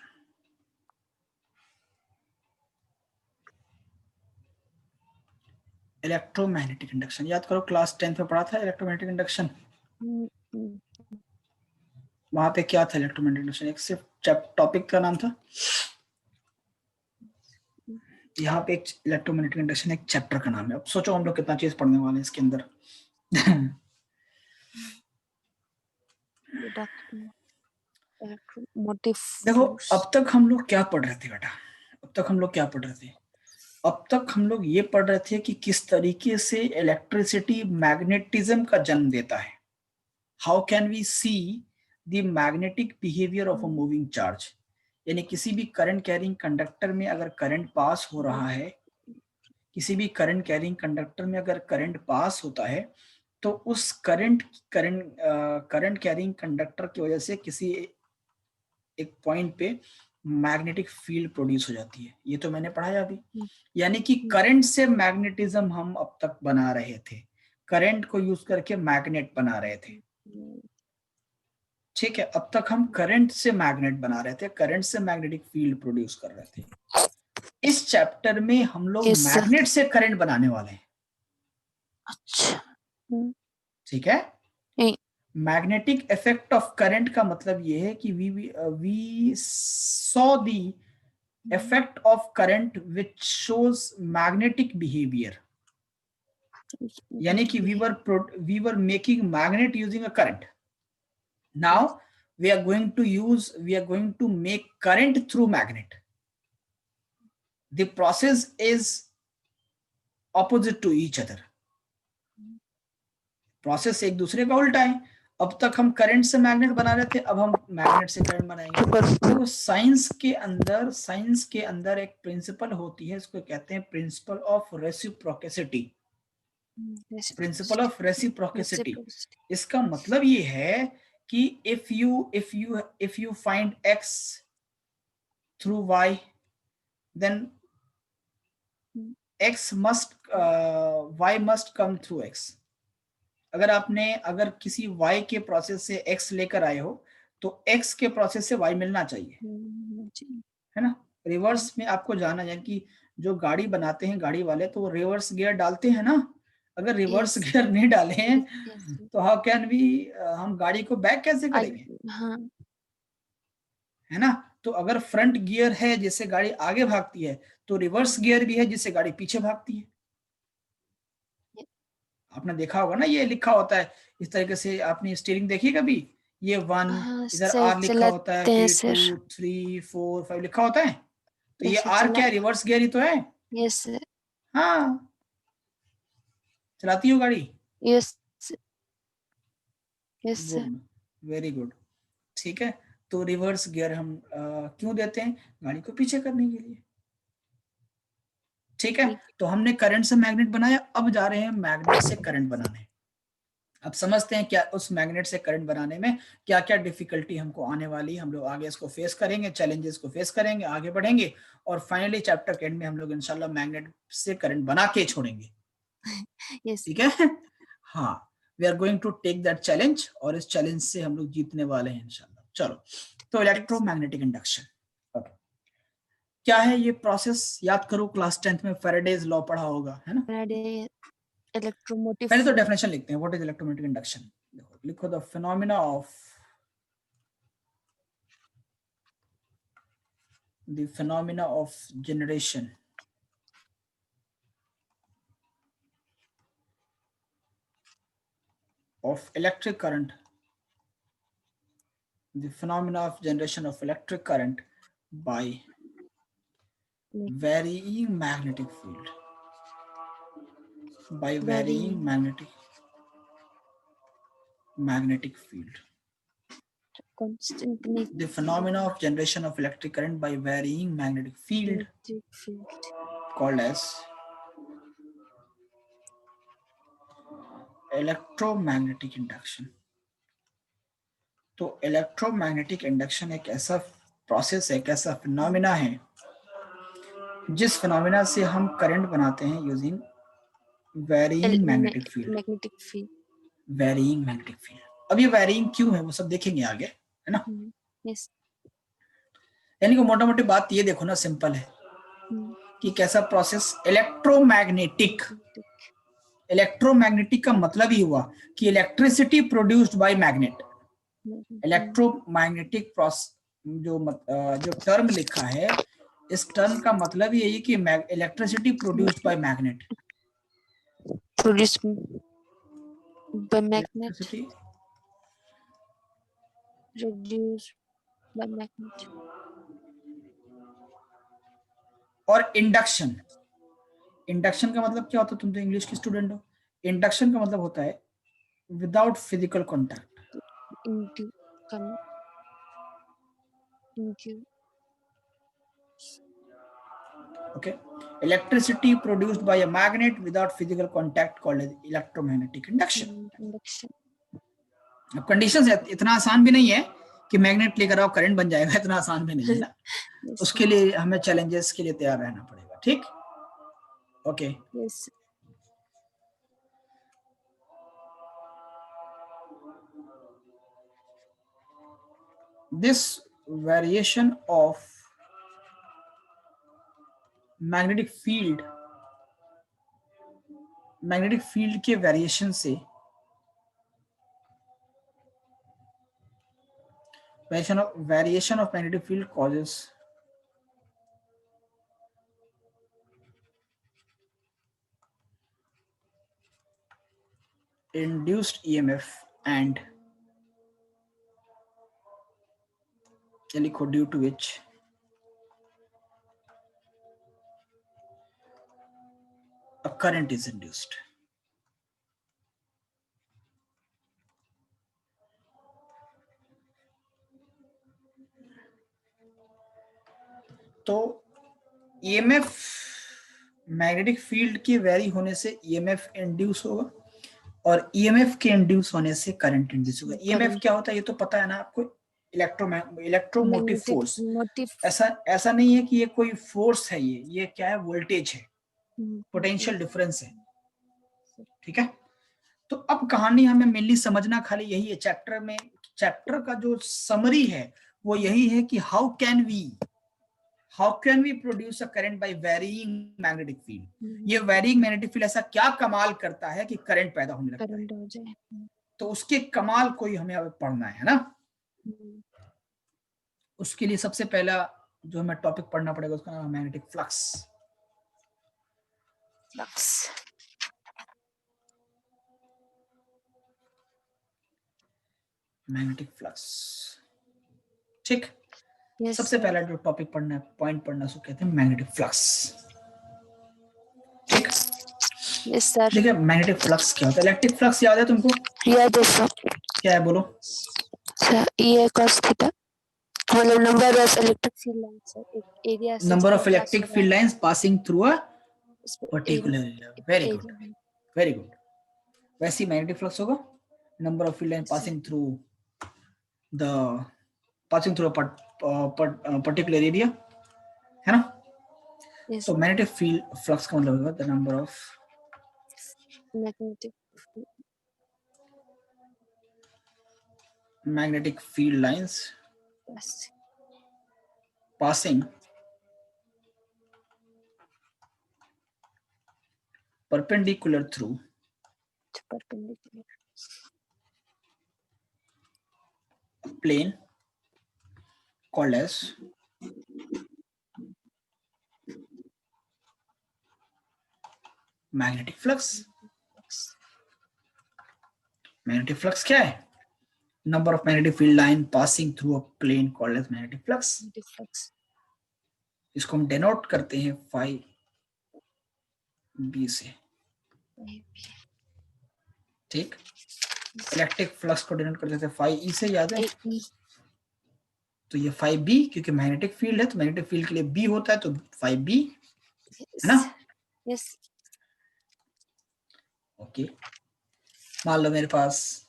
Electromagnetic induction याद करो, क्लास 10th में पढ़ा था इलेक्ट्रोमैग्नेटिक इंडक्शन। वहां पे क्या था इलेक्ट्रोमैग्नेटिक इंडक्शन? एक सिर्फ टॉपिक का नाम था, यहाँ पे एक इलेक्ट्रोमैग्नेटिक इंडक्शन एक चैप्टर का नाम है। अब सोचो हम लोग कितना चीज पढ़ने वाले हैं इसके अंदर। देखो अब तक हम लोग क्या पढ़ रहे थे बेटा, अब तक हम लोग क्या पढ़ रहे थे? अब तक हम लोग ये पढ़ रहे थे कि किस तरीके से इलेक्ट्रिसिटी मैग्नेटिज्म का जन्म देता है। How can we see the magnetic behaviour of a moving charge, यानी किसी भी करंट कैरिंग कंडक्टर में अगर करंट पास हो रहा है, किसी भी करंट कैरिंग कंडक्टर में अगर करंट पास होता है, तो उस करंट कैरिंग कंडक्टर की वजह से किसी एक पॉइंट पे मैग्नेटिक फील्ड प्रोड्यूस हो जाती है। ये तो मैंने पढ़ाया अभी, यानी कि करंट से मैग्नेटिज्म हम अब तक बना रहे थे, करंट को यूज करके मैग्नेट बना रहे थे। ठीक है, अब तक हम करंट से मैग्नेट बना रहे थे, करंट से मैग्नेटिक फील्ड प्रोड्यूस कर रहे थे। इस चैप्टर में हम लोग Yes, sir. मैग्नेट से करंट बनाने वाले हैं। अच्छा. ठीक है, नहीं. मैग्नेटिक इफेक्ट ऑफ करंट का मतलब ये है कि we saw the effect of current which shows magnetic behavior, यानी कि we were making magnet using a current. Now we are going to make current through magnet. The process is opposite to each other. Process एक दूसरे का उल्टा है। अब तक हम करंट से मैग्नेट बना रहे थे, अब हम मैग्नेट से करंट बनाएंगे। देखो साइंस के अंदर एक प्रिंसिपल होती है, इसको कहते हैं principle of reciprocity. Principle of reciprocity, इसका मतलब ये है कि if you find x through y, then y must come through x। अगर किसी y के प्रोसेस से x लेकर आए हो तो x के प्रोसेस से y मिलना चाहिए, है ना? रिवर्स में आपको जाना है कि जो गाड़ी बनाते हैं गाड़ी वाले तो वो रिवर्स गियर डालते हैं ना, अगर रिवर्स Yes. गियर नहीं डाले हैं Yes. तो हाउ कैन वी, हम गाड़ी को बैक कैसे करेंगे, हाँ है ना। तो अगर फ्रंट गियर है जिससे गाड़ी आगे भागती है तो रिवर्स गियर भी है जिससे गाड़ी पीछे भागती है। आपने देखा होगा ना, ये लिखा होता है इस तरीके से, आपने स्टीयरिंग देखी कभी, ये 1 हाँ इधर सर आर लिखा होता है, चलाते हैं फिर सर। 2 3 4 5 लिखा होता है, तो ये ऐसे आर चला। क्या है, रिवर्स गियर ही तो है। Yes sir. हाँ, चलाती हो गाड़ी, yes yes sir. Good, very good, ठीक है। तो रिवर्स गियर हम क्यों देते हैं, गाड़ी को पीछे करने के लिए, ठीक है। तो हमने करंट से मैग्नेट बनाया, अब जा रहे हैं मैग्नेट से करंट बनाने। अब समझते हैं क्या उस मैग्नेट से करंट बनाने में क्या क्या डिफिकल्टी हमको आने वाली है, हम लोग आगे इसको फेस करेंगे, चैलेंजेस को फेस करेंगे, आगे बढ़ेंगे और फाइनली चैप्टर के एंड में हम लोग इंशाल्लाह मैग्नेट से करंट बना के छोड़ेंगे, यस ठीक है। हाँ, we are going to take that challenge और इस चैलेंज से हम लोग जीतने वाले हैं इंशाल्लाह। चलो, तो इलेक्ट्रोमैग्नेटिक इंडक्शन, ओके, क्या है ये प्रोसेस, याद करो क्लास 10th में फैराडेज लॉ पढ़ा होगा, है ना। इलेक्ट्रोमोटिव। पहले तो डेफिनेशन लिखते हैं, व्हाट इज इलेक्ट्रोमैग्नेटिक इंडक्शन। लिखो the phenomena of the phenomena of generation of electric current, the phenomena of generation of electric current by varying magnetic field, by varying magnetic field, constantly the phenomena of generation of electric current by varying magnetic field called as electromagnetic induction. तो इलेक्ट्रोमैग्नेटिक इंडक्शन एक ऐसा प्रोसेस है, एक ऐसा फिनोमेना है जिस फिनोमेना से हम करंट बनाते हैं using varying magnetic field, magnetic field. Varying magnetic field. अब ये वेरीइंग क्यों है वो सब देखेंगे आगे, है ना। यस। यानी कि मोटा मोटी बात ये देखो ना, सिंपल है कि कैसा प्रोसेस इलेक्ट्रोमैग्नेटिक, इलेक्ट्रोमैग्नेटिक का मतलब ही हुआ कि electricity produced by magnet. Electromagnetic process जो टर्म लिखा है, इस टर्म का मतलब यही है कि electricity produced by magnet, produced by magnet, electricity produced by magnet. और इंडक्शन, इंडक्शन का मतलब क्या होता है, तुम तो इंग्लिश की स्टूडेंट हो। इंडक्शन का मतलब होता है without physical contact, okay, electricity produced by a magnet without physical contact called as electromagnetic induction। अब कंडीशंस है, इतना आसान भी नहीं है कि मैग्नेट लेकर आओ करंट बन जाएगा, इतना आसान भी नहीं है ना। उसके लिए हमें चैलेंजेस के लिए तैयार रहना पड़ेगा, ठीक, okay. Yes. This variation of magnetic field, magnetic field के वेरिएशन से, variation of magnetic field causes induced EMF and due to which a current is induced। तो EMF मैग्नेटिक फील्ड के वेरी होने से EMF इंड्यूस होगा और EMF के इंड्यूस होने से करंट इंड्यूस होगा। EMF क्या होता है ये तो पता है ना आपको, इलेक्ट्रोमोटिव फोर्स। ऐसा नहीं है कि ये कोई फोर्स है, ये क्या है, वोल्टेज है, पोटेंशियल डिफरेंस है, ठीक है। तो अब कहानी हमें मेनली समझना खाली यही है, चैप्टर में, चैप्टर का जो समरी है वो यही है कि how can we how can we produce a current by varying magnetic field. ये वेरीइंग मैग्नेटिक फील्ड ऐसा क्या कमाल करता है कि करंट पैदा होने लगता है। करंट हो जाए। तो उसके कमाल को ही हमें अब पढ़ना है ना। उसके लिए सबसे पहला जो हमें टॉपिक पढ़ना पड़ेगा उसका नाम है magnetic flux. Flux. Magnetic flux, ठीक। Yes, सबसे sir. पहला जो टॉपिक पढ़ना है, पॉइंट पढ़ना, उसको कहते हैं मैग्नेटिक फ्लक्स, ठीक। Yes, sir. देखिए मैग्नेटिक फ्लक्स क्या होता है। इलेक्ट्रिक फ्लक्स याद है तुमको? याद है सर। क्या है बोलो? सर ये cos थीटा मतलब number of electric field lines sir, एक एरिया से नंबर ऑफ जितना पास इलेक्ट्रिक हो रहा फील्ड है लाइंस पासिंग थ्रू अ उस पे particular area. Very good, very good. वैसे ही मैग्नेटिक फ्लक्स होगा, number of field line passing through particular area, है ना। Yes, तो मैग्नेटिक फील्ड फ्लक्स का मतलब होगा the number of magnetic field lines passing perpendicular through a plane called as magnetic flux। magnetic flux क्या है? number of magnetic field line passing through a plane called as magnetic flux। इसको हम डेनोट करते हैं phi b से, ठीक। इलेक्ट्रिक फ्लक्स को डिनोट करते थे phi e से, याद है? तो ये phi b क्योंकि मैग्नेटिक फील्ड है तो मैग्नेटिक फील्ड के लिए b होता है तो phi b, है ना। यस। ओके, मान लो मेरे पास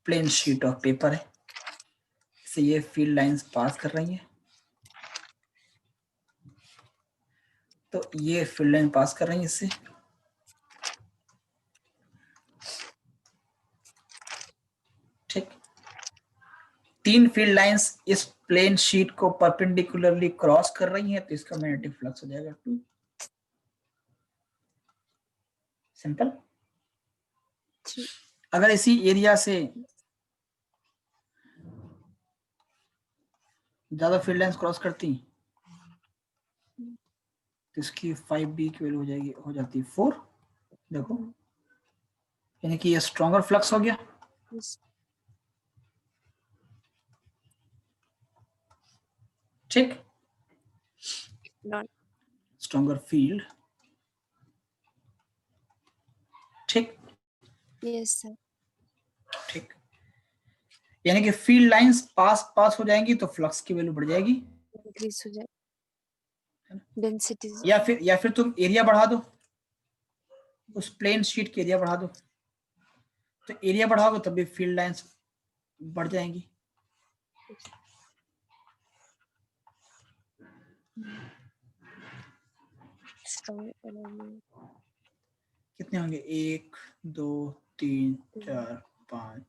प्लेन शीट ऑफ पेपर है, से ये फील्ड लाइंस पास कर रही हैं, तो ये फील्ड लाइन पास कर रही है इससे, ठीक। तीन फील्ड लाइंस इस प्लेन शीट को परपेंडिकुलरली क्रॉस कर रही हैं तो इसका मैग्नेटिक फ्लक्स हो जाएगा 2। सिंपल। अगर इसी एरिया से ज्यादा फील्ड लाइंस क्रॉस करती तो इसकी 5b की वैल्यू हो जाती 4। देखो, यानी कि ये स्ट्रॉन्गर फ्लक्स हो गया, ठीक। स्ट्रॉन्गर फील्ड, ठीक। Yes sir. ठीक, यानी कि फील्ड लाइंस पास हो जाएंगी तो फ्लक्स की वैल्यू बढ़ जाएगी, इंक्रीज हो जाए डेंसिटी। या फिर तुम एरिया बढ़ा दो, उस प्लेन शीट की एरिया बढ़ा दो, तो एरिया बढ़ाओगे तब भी फील्ड लाइंस बढ़ जाएंगी। कितने होंगे? 1 2 3 4 5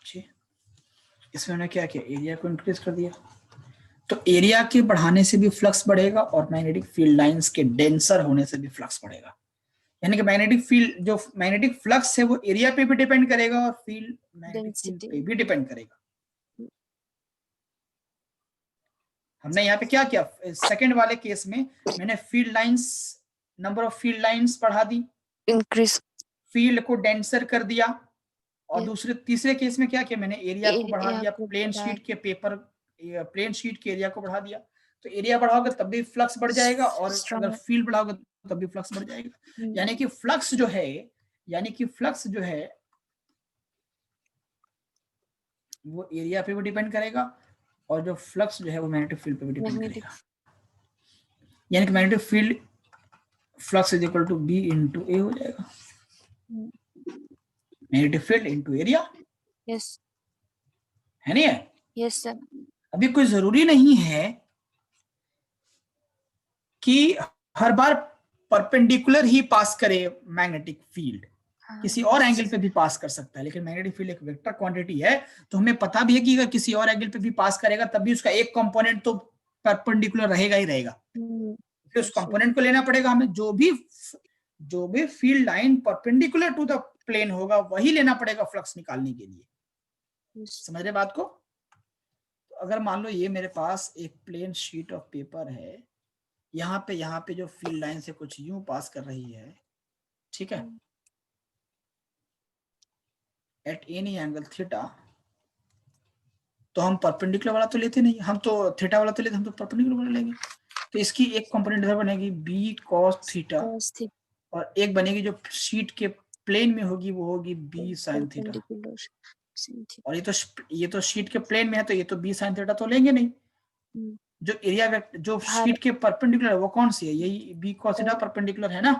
6। इसमें हमने क्या किया? एरिया को इंक्रीज कर दिया, तो एरिया के बढ़ाने से भी फ्लक्स बढ़ेगा और मैग्नेटिक फील्ड लाइंस के डेंसर होने से भी फ्लक्स बढ़ेगा। यानी कि मैग्नेटिक फील्ड, जो मैग्नेटिक फ्लक्स है वो एरिया पे भी डिपेंड करेगा और फील्ड मैग्नेटिक फील्ड पे भी डिपेंड करेगा। हमने यहाँ पे क्या किया? सेकंड वाले केस में मैंने field lines, number of field lines बढ़ा दी, इंक्रीज, फील्ड को डेंसर कर दिया, और तीसरे केस में क्या किया? मैंने एरिया को बढ़ा दिया, प्लेन शीट के एरिया को बढ़ा दिया। तो एरिया बढ़ाओगे तब भी फ्लक्स बढ़ जाएगा और अगर फील्ड बढ़ाओगे तब भी फ्लक्स बढ़ जाएगा। यानी कि फ्लक्स जो है वो एरिया पे भी डिपेंड करेगा और जो फ्लक्स जो है वो मैग्नेटिक फील्ड पे भी डिपेंड करेगा। यानी कि magnetic field flux is equal to B into A हो जाएगा, magnetic field into area. Yes है नहीं है? Yes sir. अभी कोई जरूरी नहीं है कि हर बार परपेंडिकुलर ही पास करे मैग्नेटिक फील्ड। किसी और एंगल पे भी पास कर सकता है, लेकिन मैग्नेटिक फील्ड एक वेक्टर क्वांटिटी है, तो हमें पता भी है कि अगर किसी और एंगल पे भी पास करेगा तब भी उसका एक कंपोनेंट तो परपेंडिकुलर रहेगा ही रहेगा। फिर उस कंपोनेंट को लेना पड़ेगा हमें, जो भी field line perpendicular to the plane होगा वही लेना पड़ेगा फ्लक्स निकालने के लिए। समझ रहे बात को? तो अगर मान लो ये मेरे पास एक प्लेन शीट ऑफ पेपर है, यहाँ पे जो फील्ड लाइन से कुछ यूं पास कर रही है, ठीक है, एट एनी एंगल थीटा, तो हम परपेंडिकुलर वाला तो लेते नहीं, हम तो थीटा वाला तो लेते, हम तो परपेंडिकुलर वाला लेंगे। तो इसकी एक कंपोनेंट इधर बनेगी बी कॉस थीटा, और एक बनेगी जो शीट के प्लेन में होगी वो होगी बी साइन थीटा। और ये तो शीट के प्लेन में है, तो ये तो बी साइन थीटा तो लेंगे नहीं। जो एरिया वेक्टर जो शीट के परपेंडिकुलर है वो कौन सी है? यही बी कॉस थीटा परपेंडिकुलर है ना?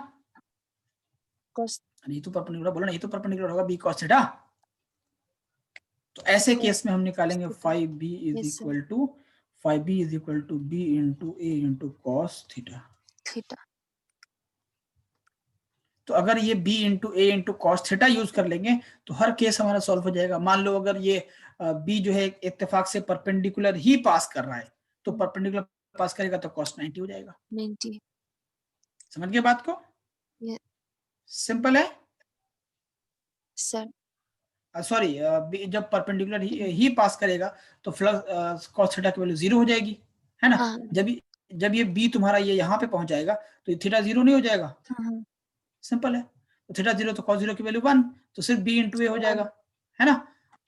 ये तो परपेंडिकुलर बोलो ना, ये तो परपेंडिकुलर होगा बी कॉस थीटा। तो ऐसे केस में हम निकालेंगे five B is equal to B into A into cos theta. तो अगर ये b इंटू A into cos theta use कर लेंगे तो हर केस हमारा सॉल्व हो जाएगा। मान लो अगर ये b जो है इत्तेफाक से परपेंडिकुलर ही पास कर रहा है, तो परपेंडिकुलर पास करेगा तो कॉस 90 हो जाएगा। 90। समझ गए बात को? सिंपल है सर। सॉरी, जब परपेंडिकुलर ही पास करेगा तो फ्लक्स कॉस थीटा की वैल्यू 0 हो जाएगी, है ना? हाँ। जब ये b तुम्हारा ये यहाँ पे पहुंच जाएगा तो थीटा 0 नहीं हो जाएगा। सिंपल है। तो थीटा 0 तो कॉस 0 की वैल्यू 1, तो सिर्फ b इंटू ए हो जाएगा, है ना?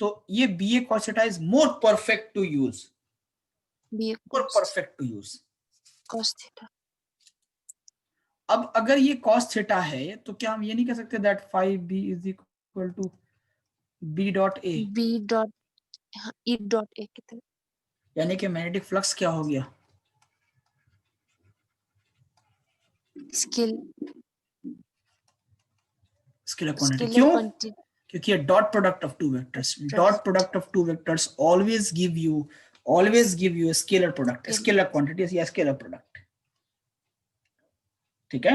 तो ये B A cos theta is more perfect to use, more perfect to use cos theta. अब अगर ये कॉस थीटा है तो क्या हम ये नहीं कह सकते that 5b is equal to b dot A? b dot e dot A की तरह, यानी कि मैग्नेटिक फ्लक्स क्या हो गया? Scalar quantity. क्यों? क्योंकि ये dot product of two vectors, dot product of two vectors always give you a scalar product, scalar quantity या स्केलर प्रोडक्ट। ठीक है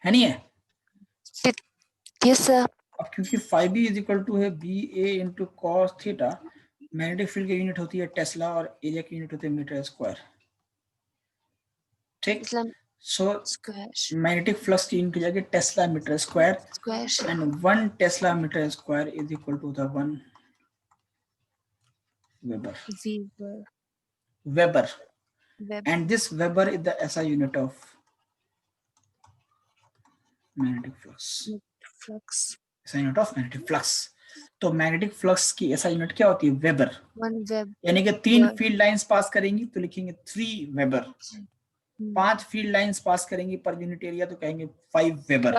नहीं है? Yes sir. अब क्योंकि 5b इज इक्वल टू है B A into cos theta, magnetic field की यूनिट होती है टेस्ला और एरिया की यूनिट होती है मीटर स्क्वायर। ठीक, सो मैग्नेटिक फ्लक्स की यूनिट हो जाएगी tesla metre square, and 1 tesla metre square is equal to the 1 Weber. And this Weber is the SI unit of magnetic flux. SI unit of magnetic flux. तो मैग्नेटिक फ्लक्स की SI यूनिट क्या होती है? वेबर। यानी कि 3 फील्ड लाइंस पास करेंगी तो लिखेंगे 3 वेबर, 5 फील्ड लाइंस पास करेंगी पर यूनिट एरिया तो कहेंगे 5 वेबर।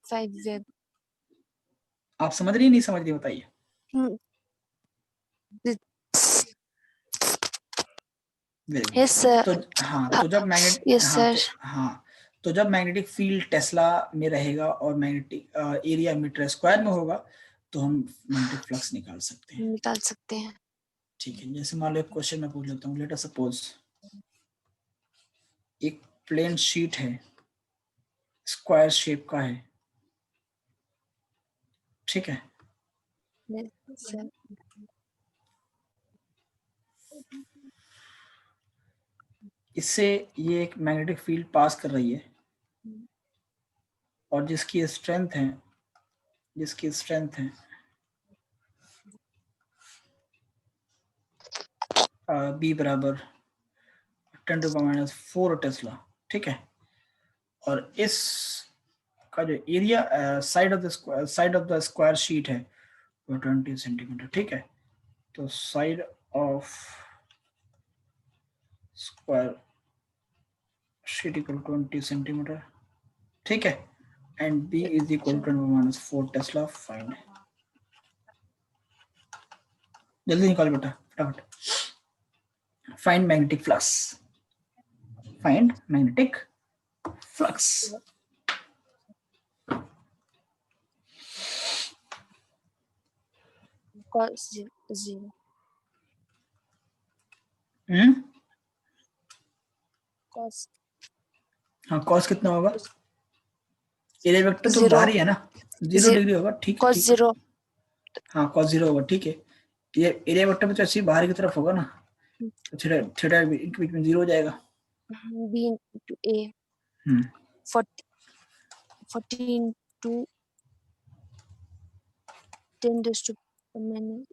5 वेबर। आप समझ रही नहीं समझ रही बताइए? Yes sir. तो हाँ, तो जब मैग्नेटिक तो जब मैग्नेटिक फील्ड टेस्ला में रहेगा और मैग्नेटिक एरिया मीटर स्क्वायर में होगा तो हम मैग्नेटिक फ्लक्स निकाल सकते हैं। ठीक है, जैसे मान लो एक क्वेश्चन मैं पूछ लेता हूँ। लेट अस सपोज एक प्लेन शीट है, स्क्वायर शेप का है, ठीक है? इससे ये एक मैग्नेटिक फील्ड पास कर रही है और जिसकी स्ट्रेंथ है बी बराबर 10⁻⁴ टेस्ला, ठीक है? और इस का जो area side of the square sheet है वो 20 सेंटीमीटर, ठीक है? तो side of square sheet equal 20 centimetre, ठीक है? And b is equal to 10⁻⁴ tesla. Find, जल्दी निकाल बेटा फटाफट। Find magnetic flux, find magnetic flux. cos 0 cos। हाँ, cos कितना होगा? एरिया वेक्टर तो 0 बाहर ही है ना, 0 डिग्री होगा। ठीक है, cos ठीक है। 0 हाँ cos 0 होगा, ठीक है। ये एरिया वेक्टर में तो ऐसे ही बाहर की तरफ होगा ना, तो थीटा थीटा इनके बीच में 0 हो जाएगा। b into a 14 to 10 raised to minus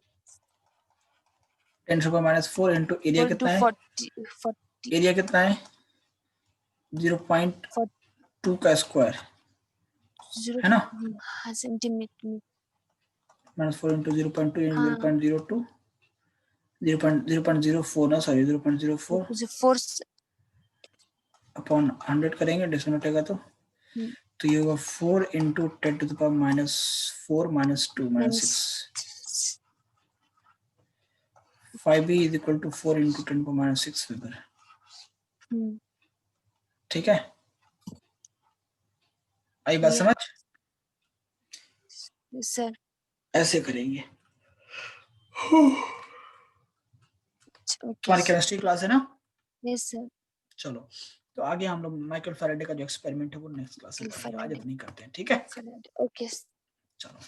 10⁻⁴ into area 4 कितना to है, 40 एरिया कितना है 0.2 का स्क्वायर 0 है ना, सेंटीमीटर -4 इंटू 0.2 हाँ 0.02 0.04 ना, सॉरी 0.04 4 अपॉन 100 करेंगे, डेसिमल कटेगा तो ये होगा 4 into 10⁻⁴ -2 -6 5b is equal to 4 इंटू 10⁻⁶ मीटर। ठीक है, आई बात समझ? सर ऐसे करेंगे। तुम्हारी केमिस्ट्री क्लास है ना? Yes sir. चलो, तो आगे हम लोग माइकल फैराडे का जो एक्सपेरिमेंट है वो नेक्स्ट क्लास में पढ़ेंगे, आज इतनी करते हैं, ठीक है? ओके चलो।